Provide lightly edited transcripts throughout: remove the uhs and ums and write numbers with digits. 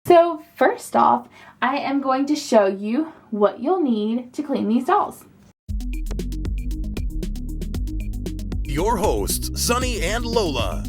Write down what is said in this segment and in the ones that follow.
So first off, I am going to show you what you'll need to clean these dolls. Your hosts, Sunny and Lola.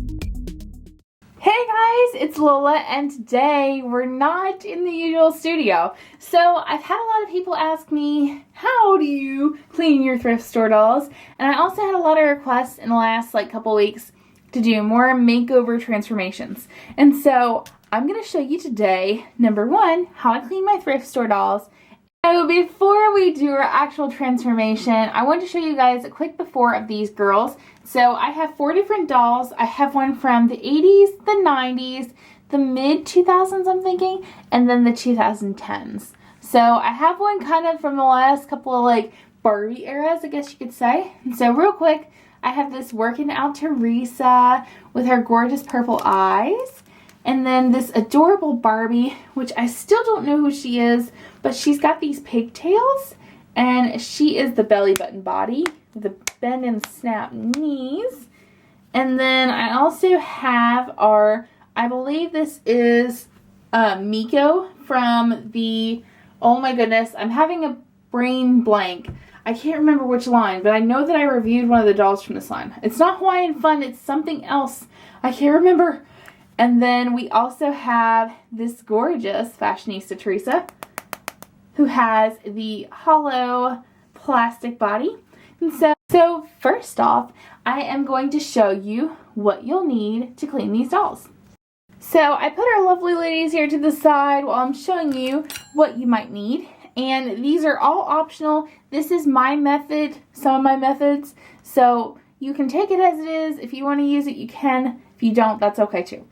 Hey guys, it's Lola, and today we're not in the usual studio. So I've had a lot of people ask me, how do you clean your thrift store dolls? And I also had a lot of requests in the last couple weeks to do more makeover transformations. And so I'm going to show you today, number one, how I clean my thrift store dolls. So before we do our actual transformation, I want to show you guys a quick before of these girls. So I have 4 different dolls. I have one from the 80s, the 90s, the mid-2000s I'm thinking, and then the 2010s. So I have one kind of from the last couple of Barbie eras, I guess you could say. And so real quick, I have this working out Teresa with her gorgeous purple eyes. And then this adorable Barbie, which I still don't know who she is, but she's got these pigtails, and she is the belly button body, the bend and snap knees. And then I also have I believe this is Miko from the, oh my goodness, I'm having a brain blank. I can't remember which line, but I know that I reviewed one of the dolls from this line. It's not Hawaiian Fun, it's something else. I can't remember. And then we also have this gorgeous fashionista Teresa, who has the hollow plastic body. And so first off, I am going to show you what you'll need to clean these dolls. So I put our lovely ladies here to the side while I'm showing you what you might need. And these are all optional. This is my method, some of my methods. So you can take it as it is. If you want to use it, you can. If you don't, that's okay too.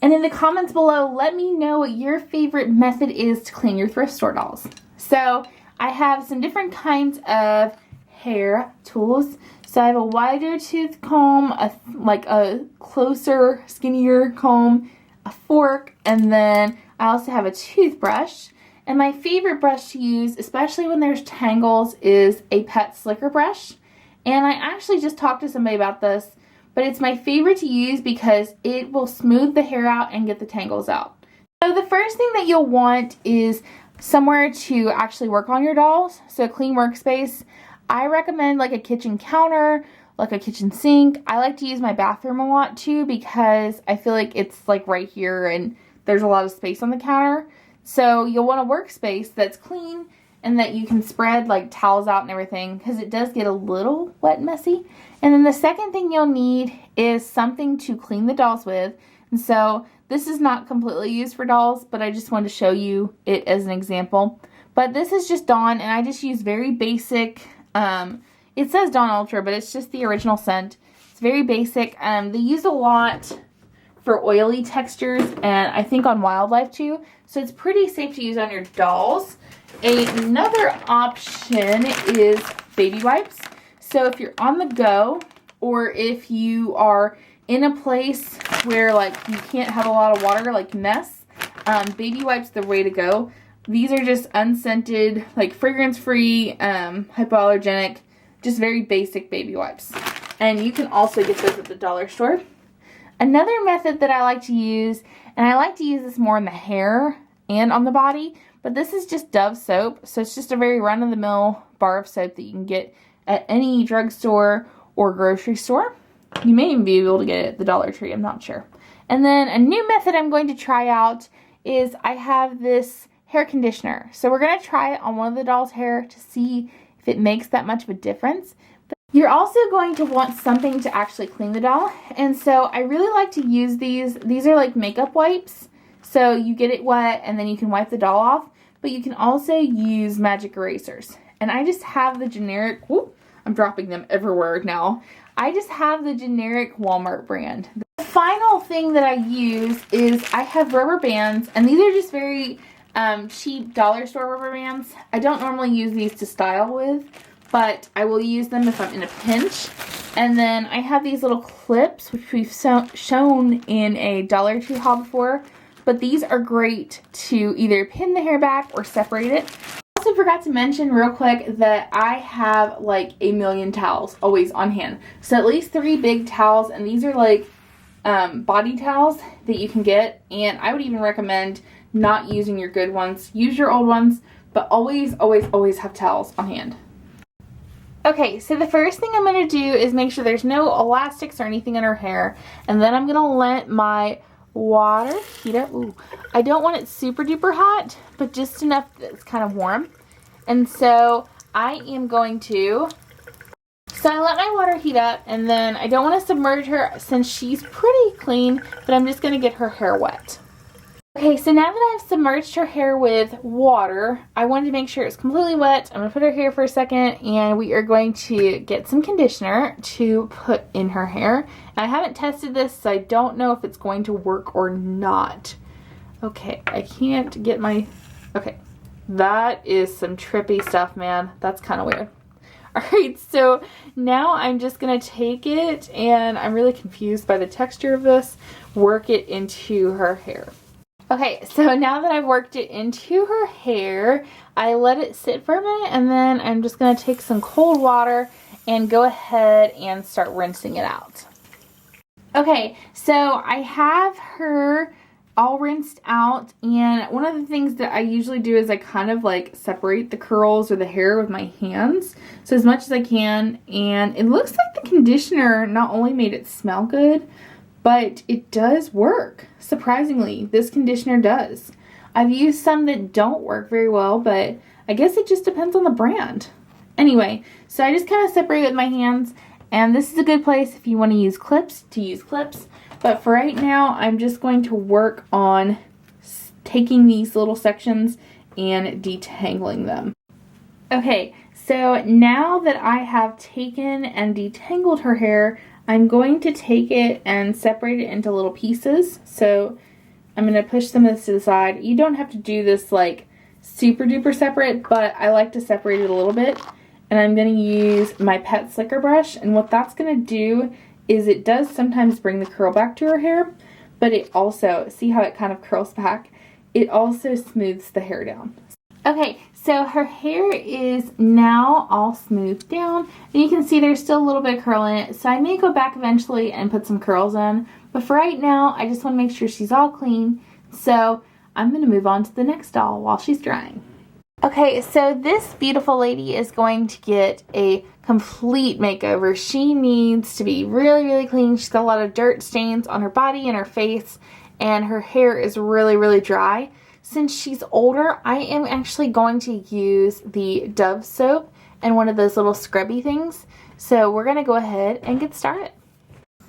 And in the comments below, let me know what your favorite method is to clean your thrift store dolls. So I have some different kinds of hair tools. So I have a wider tooth comb, a closer, skinnier comb, a fork, and then I also have a toothbrush. And my favorite brush to use, especially when there's tangles, is a pet slicker brush. And I actually just talked to somebody about this, but it's my favorite to use because it will smooth the hair out and get the tangles out. So the first thing that you'll want is somewhere to actually work on your dolls. So a clean workspace. I recommend a kitchen counter, a kitchen sink. I like to use my bathroom a lot too because I feel like it's right here and there's a lot of space on the counter. So you'll want a workspace that's clean and that you can spread towels out and everything because it does get a little wet and messy. And then the second thing you'll need is something to clean the dolls with. And so this is not completely used for dolls, but I just wanted to show you it as an example. But this is just Dawn, and I just use very basic, it says Dawn Ultra, but it's just the original scent. It's very basic. They use a lot for oily textures, and I think on wildlife too. So it's pretty safe to use on your dolls. Another option is baby wipes. So if you're on the go, or if you are in a place where you can't have a lot of water, mess, baby wipes the way to go. These are just unscented, fragrance-free, hypoallergenic, just very basic baby wipes. And you can also get those at the dollar store. Another method that I like to use, and I like to use this more in the hair and on the body, but this is just Dove soap. So it's just a very run-of-the-mill bar of soap that you can get at any drugstore or grocery store. You may even be able to get it at the Dollar Tree, I'm not sure. And then a new method I'm going to try out is I have this hair conditioner. So we're going to try it on one of the dolls' hair to see if it makes that much of a difference. But you're also going to want something to actually clean the doll. And so I really like to use these. These are makeup wipes. So you get it wet and then you can wipe the doll off. But you can also use magic erasers. And I just have the generic, whoop, I'm dropping them everywhere now. I just have the generic Walmart brand. The final thing that I use is I have rubber bands, and these are just very cheap dollar store rubber bands. I don't normally use these to style with, but I will use them if I'm in a pinch. And then I have these little clips, which we've shown in a Dollar Tree haul before, but these are great to either pin the hair back or separate it. I also forgot to mention real quick that I have a million towels always on hand. So at least 3 big towels, and these are body towels that you can get, and I would even recommend not using your good ones. Use your old ones, but always, always, always have towels on hand. Okay, so the first thing I'm going to do is make sure there's no elastics or anything in her hair. And then I'm going to let my water heat up. Ooh, I don't want it super duper hot, but just enough that it's kind of warm. And so I am going to... So I let my water heat up, and then I don't want to submerge her since she's pretty clean, but I'm just going to get her hair wet. Okay, so now that I've submerged her hair with water, I wanted to make sure it's completely wet. I'm going to put her here for a second, and we are going to get some conditioner to put in her hair. I haven't tested this, so I don't know if it's going to work or not. Okay, I can't get my... Okay, that is some trippy stuff, man. That's kind of weird. Alright, so now I'm just going to take it, and I'm really confused by the texture of this, work it into her hair. Okay, so now that I've worked it into her hair, I let it sit for a minute, and then I'm just going to take some cold water and go ahead and start rinsing it out. Okay, so I have her all rinsed out, and one of the things that I usually do is I kind of like separate the curls or the hair with my hands, so as much as I can, and it looks like the conditioner not only made it smell good, but it does work. Surprisingly, this conditioner does. I've used some that don't work very well, but I guess it just depends on the brand. Anyway, so I just kind of separate it with my hands, and this is a good place if you want to use clips, but for right now, I'm just going to work on taking these little sections and detangling them. Okay, so now that I have taken and detangled her hair, I'm going to take it and separate it into little pieces. So I'm going to push them to the side. You don't have to do this like super duper separate, but I like to separate it a little bit. And I'm going to use my pet slicker brush, and what that's going to do is it does sometimes bring the curl back to her hair, but it also, see how it kind of curls back? It also smooths the hair down. Okay, so her hair is now all smoothed down, and you can see there's still a little bit of curl in it, so I may go back eventually and put some curls in, but for right now, I just want to make sure she's all clean, so I'm going to move on to the next doll while she's drying. Okay, so this beautiful lady is going to get a complete makeover. She needs to be really, really clean. She's got a lot of dirt stains on her body and her face, and her hair is really, really dry. Since she's older, I am actually going to use the Dove soap and one of those little scrubby things. So we're going to go ahead and get started.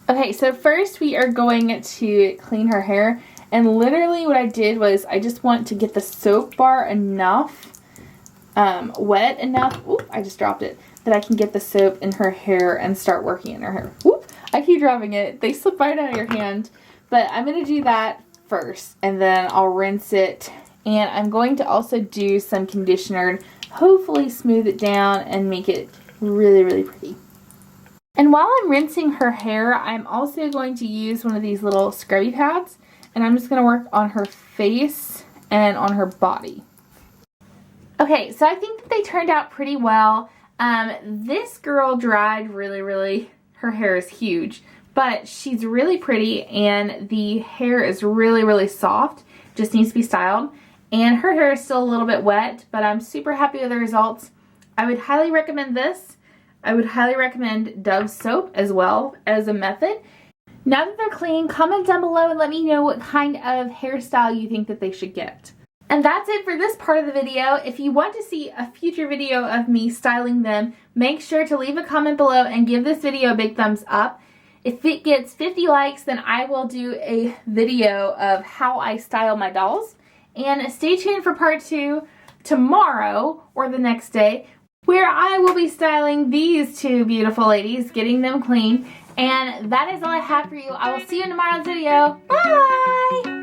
Okay, so first we are going to clean her hair. And literally what I did was I just want to get the soap bar enough, wet enough, oop, I just dropped it, that I can get the soap in her hair and start working in her hair. Whoop, I keep dropping it. They slip right out of your hand. But I'm going to do that first, and then I'll rinse it, and I'm going to also do some conditioner, hopefully smooth it down and make it really, really pretty. And while I'm rinsing her hair, I'm also going to use one of these little scrubby pads, and I'm just going to work on her face and on her body. Okay, so I think that they turned out pretty well. This girl dried really, her hair is huge. But she's really pretty, and the hair is really, really soft. Just needs to be styled. And her hair is still a little bit wet, but I'm super happy with the results. I would highly recommend this. I would highly recommend Dove soap as well as a method. Now that they're clean, comment down below and let me know what kind of hairstyle you think that they should get. And that's it for this part of the video. If you want to see a future video of me styling them, make sure to leave a comment below and give this video a big thumbs up. If it gets 50 likes, then I will do a video of how I style my dolls. And stay tuned for part 2 tomorrow or the next day, where I will be styling these two beautiful ladies, getting them clean. And that is all I have for you. I will see you in tomorrow's video. Bye!